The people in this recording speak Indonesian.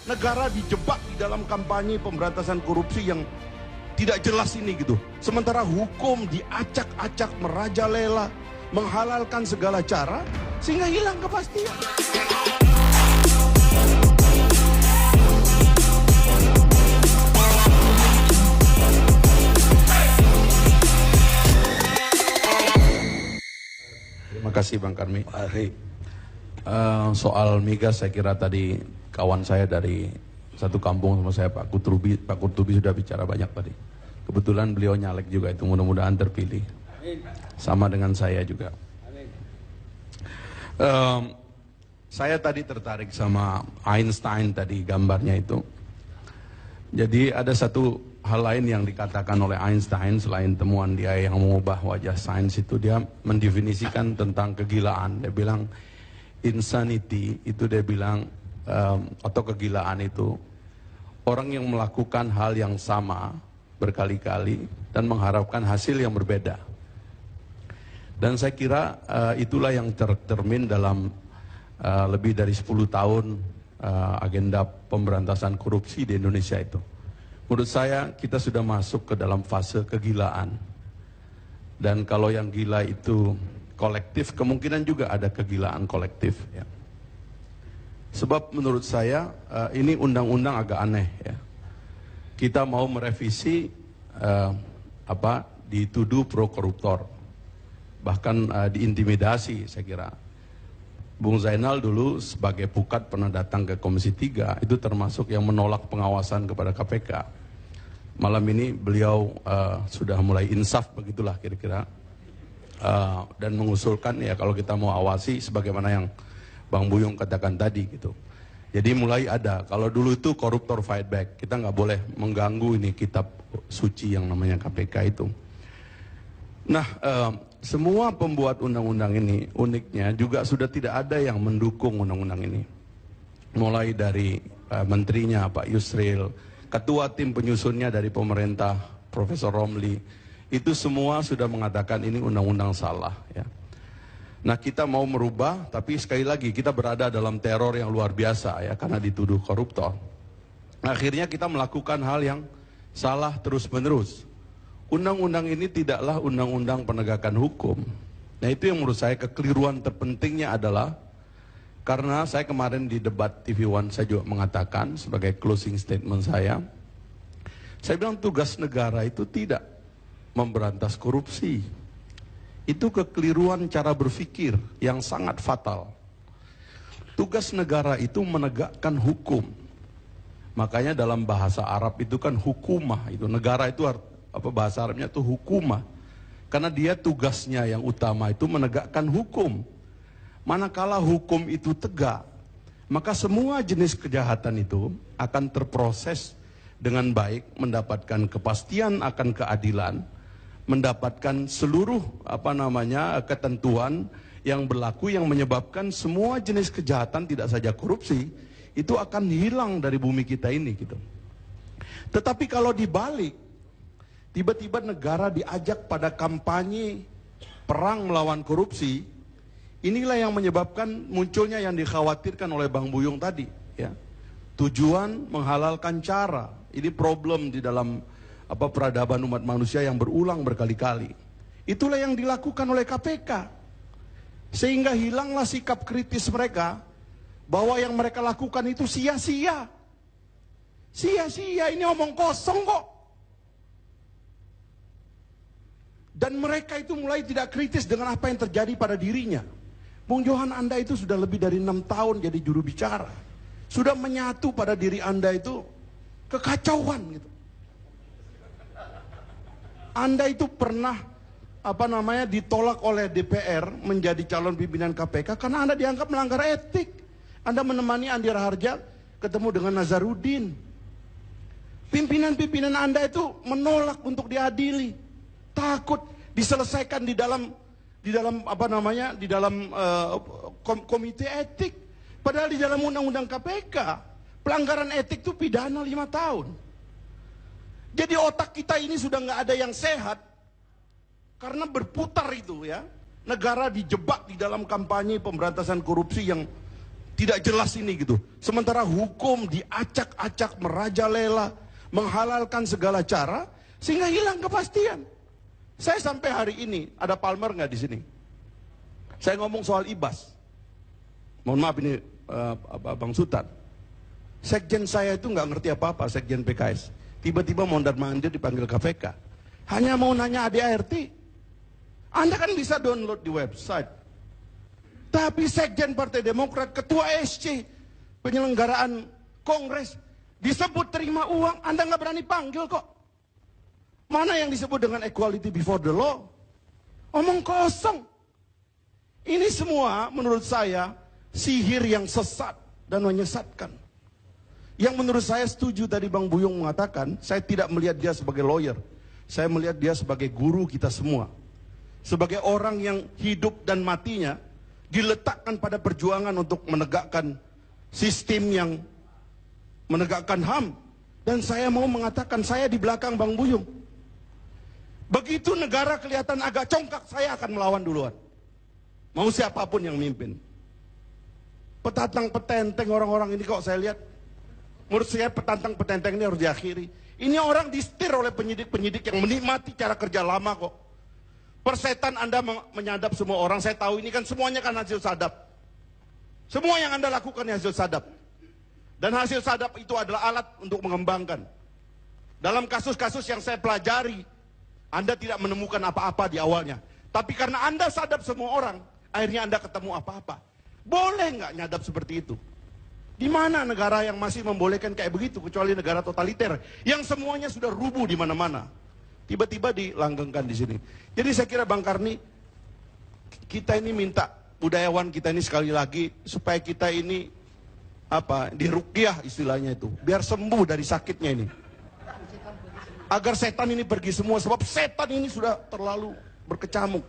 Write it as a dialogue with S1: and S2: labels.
S1: Negara dijebak di dalam kampanye pemberantasan korupsi yang tidak jelas ini gitu. Sementara hukum diacak-acak, merajalela, menghalalkan segala cara sehingga hilang kepastian. Terima kasih Bang Karmi. Soal migas saya kira tadi kawan saya dari satu kampung sama saya Pak Kurtubi sudah bicara banyak tadi. Kebetulan beliau nyalek juga, itu mudah-mudahan terpilih. Sama dengan saya juga. Saya tadi tertarik sama Einstein tadi gambarnya itu. Jadi ada satu hal lain yang dikatakan oleh Einstein selain temuan dia yang mengubah wajah sains itu, dia mendefinisikan tentang kegilaan. Dia bilang insanity itu dia bilang atau kegilaan itu orang yang melakukan hal yang sama berkali-kali dan mengharapkan hasil yang berbeda. Dan saya kira itulah yang tercermin dalam lebih dari 10 tahun agenda pemberantasan korupsi di Indonesia itu. Menurut saya kita sudah masuk ke dalam fase kegilaan. Dan kalau yang gila itu kolektif, kemungkinan juga ada kegilaan kolektif ya. Sebab menurut saya ini undang-undang agak aneh ya. Kita mau merevisi dituduh pro koruptor, bahkan diintimidasi saya kira. Bung Zainal dulu sebagai pukat pernah datang ke Komisi 3, itu termasuk yang menolak pengawasan kepada KPK. Malam ini beliau sudah mulai insaf begitulah kira-kira, dan mengusulkan ya kalau kita mau awasi sebagaimana yang Bang Buyung katakan tadi gitu. Jadi mulai ada, kalau dulu itu koruptor fight back, kita nggak boleh mengganggu ini kitab suci yang namanya KPK itu. Nah, semua pembuat undang-undang ini uniknya juga sudah tidak ada yang mendukung undang-undang ini. Mulai dari menterinya Pak Yusril, ketua tim penyusunnya dari pemerintah Profesor Romli, itu semua sudah mengatakan ini undang-undang salah ya. Nah, kita mau merubah, tapi sekali lagi kita berada dalam teror yang luar biasa ya, karena dituduh koruptor. Akhirnya kita melakukan hal yang salah terus-menerus. Undang-undang ini tidaklah undang-undang penegakan hukum. Nah, itu yang menurut saya kekeliruan terpentingnya adalah, karena saya kemarin di debat TV One saya juga mengatakan sebagai closing statement saya bilang tugas negara itu tidak memberantas korupsi. Itu kekeliruan cara berpikir yang sangat fatal. Tugas negara itu menegakkan hukum. Makanya dalam bahasa Arab itu kan hukumah, itu negara itu bahasa Arabnya itu hukumah. Karena dia tugasnya yang utama itu menegakkan hukum. Manakala hukum itu tegak, maka semua jenis kejahatan itu akan terproses dengan baik, mendapatkan kepastian akan keadilan, mendapatkan seluruh ketentuan yang berlaku yang menyebabkan semua jenis kejahatan, tidak saja korupsi, itu akan hilang dari bumi kita ini gitu. Tetapi kalau dibalik, tiba-tiba negara diajak pada kampanye perang melawan korupsi, inilah yang menyebabkan munculnya yang dikhawatirkan oleh Bang Buyung tadi ya. Tujuan menghalalkan cara. Ini problem di dalam peradaban umat manusia yang berulang berkali-kali. Itulah yang dilakukan oleh KPK. Sehingga hilanglah sikap kritis mereka bahwa yang mereka lakukan itu sia-sia. Sia-sia, ini omong kosong kok. Dan mereka itu mulai tidak kritis dengan apa yang terjadi pada dirinya. Bung Johan, Anda itu sudah lebih dari 6 tahun jadi juru bicara. Sudah menyatu pada diri Anda itu kekacauan gitu. Anda itu pernah ditolak oleh DPR menjadi calon pimpinan KPK karena Anda dianggap melanggar etik. Anda menemani Andi Raharja ketemu dengan Nazarudin. Pimpinan-pimpinan Anda itu menolak untuk diadili. Takut diselesaikan di dalam komite etik. Padahal di dalam undang-undang KPK pelanggaran etik itu pidana 5 tahun. Jadi otak kita ini sudah nggak ada yang sehat karena berputar itu ya. Negara dijebak di dalam kampanye pemberantasan korupsi yang tidak jelas ini gitu. Sementara hukum diacak-acak, merajalela, menghalalkan segala cara, sehingga hilang kepastian. Saya sampai hari ini, ada Palmer nggak di sini? Saya ngomong soal IBAS. Mohon maaf ini Bang Sutan. Sekjen saya itu nggak ngerti apa-apa, Sekjen PKS. Tiba-tiba mondar-mandir dipanggil KPK. Hanya mau nanya ADART. Anda kan bisa download di website. Tapi Sekjen Partai Demokrat, Ketua SC, penyelenggaraan Kongres, disebut terima uang, Anda nggak berani panggil kok. Mana yang disebut dengan equality before the law? Omong kosong. Ini semua menurut saya sihir yang sesat dan menyesatkan. Yang menurut saya setuju tadi Bang Buyung mengatakan, saya tidak melihat dia sebagai lawyer. Saya melihat dia sebagai guru kita semua. Sebagai orang yang hidup dan matinya diletakkan pada perjuangan untuk menegakkan sistem yang menegakkan HAM. Dan saya mau mengatakan saya di belakang Bang Buyung. Begitu negara kelihatan agak congkak, saya akan melawan duluan. Mau siapapun yang mimpin. Petantang petenteng orang-orang ini kok saya lihat. Menurut saya petantang petenteng ini harus diakhiri. Ini orang disetir oleh penyidik-penyidik yang menikmati cara kerja lama kok. Persetan Anda menyadap semua orang, saya tahu ini kan semuanya kan hasil sadap. Semua yang Anda lakukan hasil sadap. Dan hasil sadap itu adalah alat untuk mengembangkan. Dalam kasus-kasus yang saya pelajari, Anda tidak menemukan apa-apa di awalnya. Tapi karena Anda sadap semua orang, akhirnya Anda ketemu apa-apa. Boleh nggak nyadap seperti itu? Di mana negara yang masih membolehkan kayak begitu, kecuali negara totaliter, yang semuanya sudah rubuh di mana-mana. Tiba-tiba dilanggengkan di sini. Jadi saya kira Bang Karni, kita ini minta budayawan kita ini sekali lagi supaya kita ini diruqyah istilahnya itu, biar sembuh dari sakitnya ini. Agar setan ini pergi semua, sebab setan ini sudah terlalu berkecamuk.